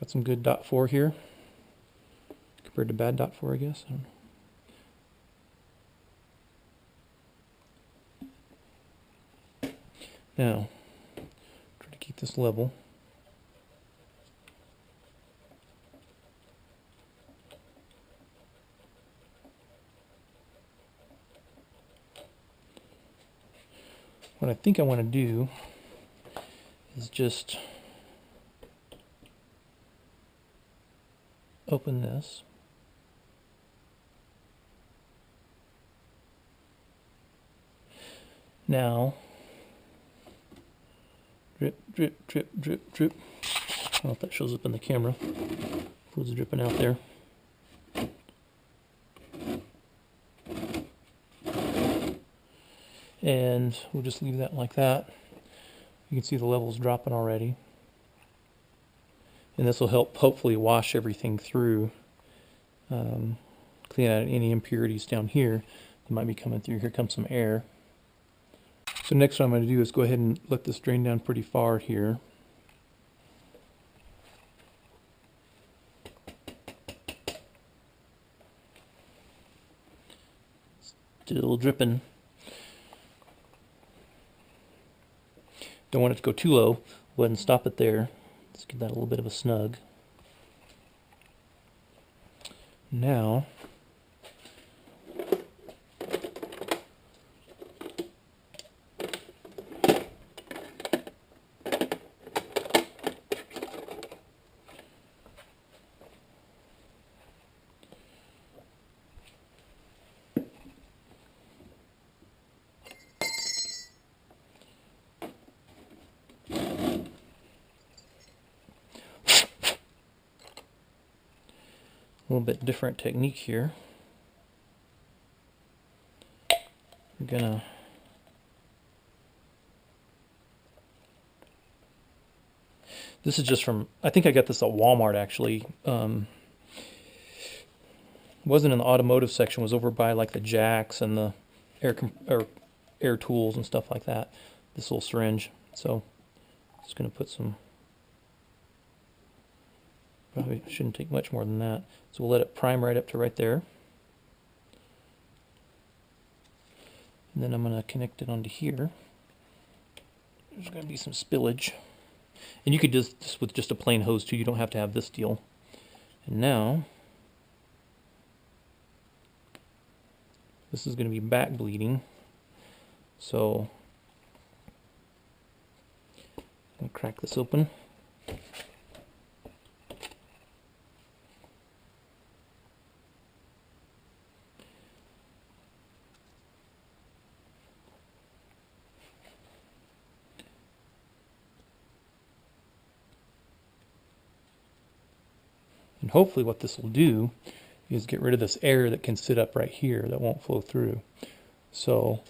Got some good .4 here compared to bad .4, I guess. I don't know. Now, try to keep this level. What I think I want to do is just open this. Now, drip, drip, drip, drip, drip. I don't know if that shows up in the camera. Fluid's dripping out there. And we'll just leave that like that. You can see the levels dropping already. And this will help hopefully wash everything through, clean out any impurities down here that might be coming through. Here comes some air. So next what I'm going to do is go ahead and let this drain down pretty far here. Still dripping. Don't want it to go too low. Go ahead and stop it there. Let's give that a little bit of a snug. Now, a little bit different technique here. We're gonna this is just from, I think I got this at Walmart actually. Wasn't in the automotive section, was over by like the jacks and the air tools and stuff like that. This little syringe. So just gonna put some, probably shouldn't take much more than that. So we'll let it prime right up to right there. And then I'm going to connect it onto here. There's going to be some spillage. And you could do this with just a plain hose too. You don't have to have this deal. And now, this is going to be back bleeding. So, I'm going to crack this open. And hopefully what this will do is get rid of this air that can sit up right here that won't flow through. So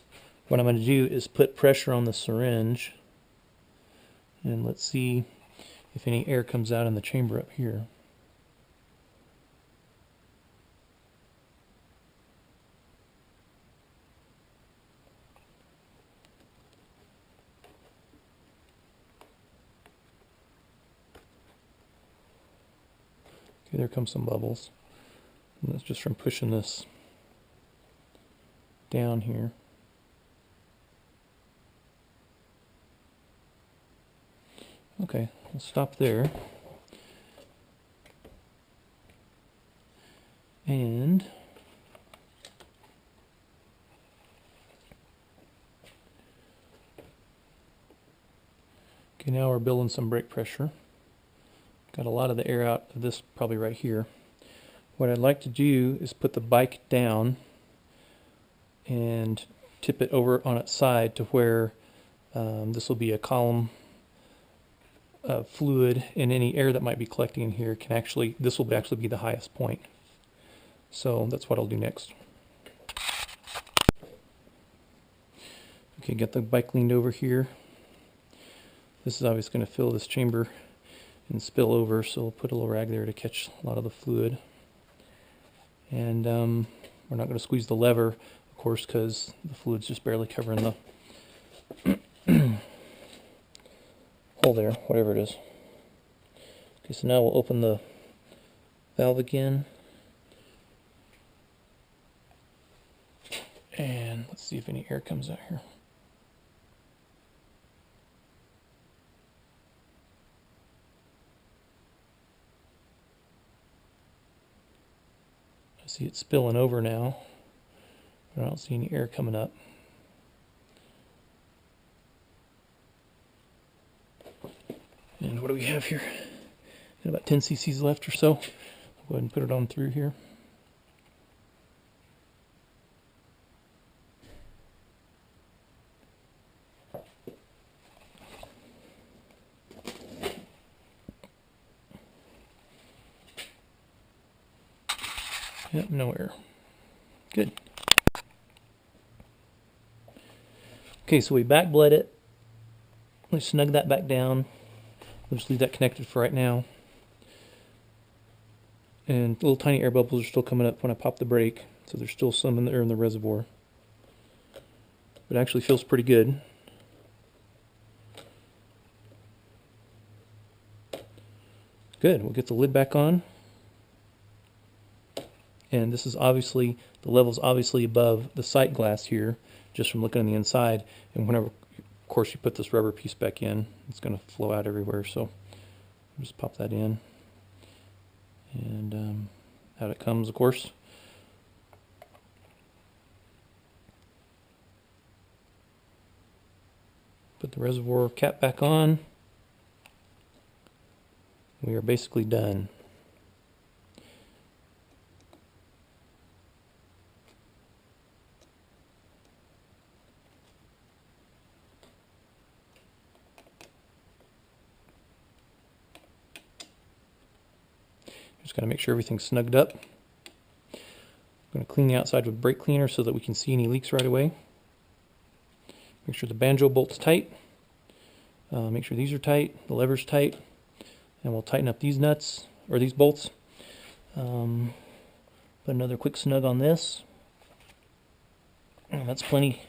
what I'm going to do is put pressure on the syringe, and let's see if any air comes out in the chamber up here. Okay, there comes some bubbles. And that's just from pushing this down here. Okay, we'll stop there. And okay, now we're building some brake pressure. Got a lot of the air out of this probably right here. What I'd like to do is put the bike down and tip it over on its side to where this will be a column of fluid, and any air that might be collecting in here can actually, this will actually be the highest point. So that's what I'll do next. Okay, get the bike leaned over here. This is obviously going to fill this chamber and spill over, so we'll put a little rag there to catch a lot of the fluid. And we're not going to squeeze the lever, of course, because the fluid's just barely covering the hole there, whatever it is. Okay, so now we'll open the valve again. And let's see if any air comes out here. I see it spilling over now, but I don't see any air coming up. And what do we have here? Got about 10 cc's left or so. I'll go ahead and put it on through here. Yep, no air. Good. Okay, so we back bled it. Let's snug that back down. We'll just leave that connected for right now. And little tiny air bubbles are still coming up when I pop the brake, so there's still some in there in the reservoir. But it actually feels pretty good. Good, we'll get the lid back on. And this is obviously, the level's obviously above the sight glass here, just from looking on the inside. And whenever, of course, you put this rubber piece back in, it's going to flow out everywhere. So just pop that in. And out it comes, of course. Put the reservoir cap back on. We are basically done. Just got to make sure everything's snugged up. I'm going to clean the outside with brake cleaner so that we can see any leaks right away. Make sure the banjo bolt's tight. Make sure these are tight, the lever's tight, and we'll tighten up these nuts, or these bolts. Put another quick snug on this. And that's plenty.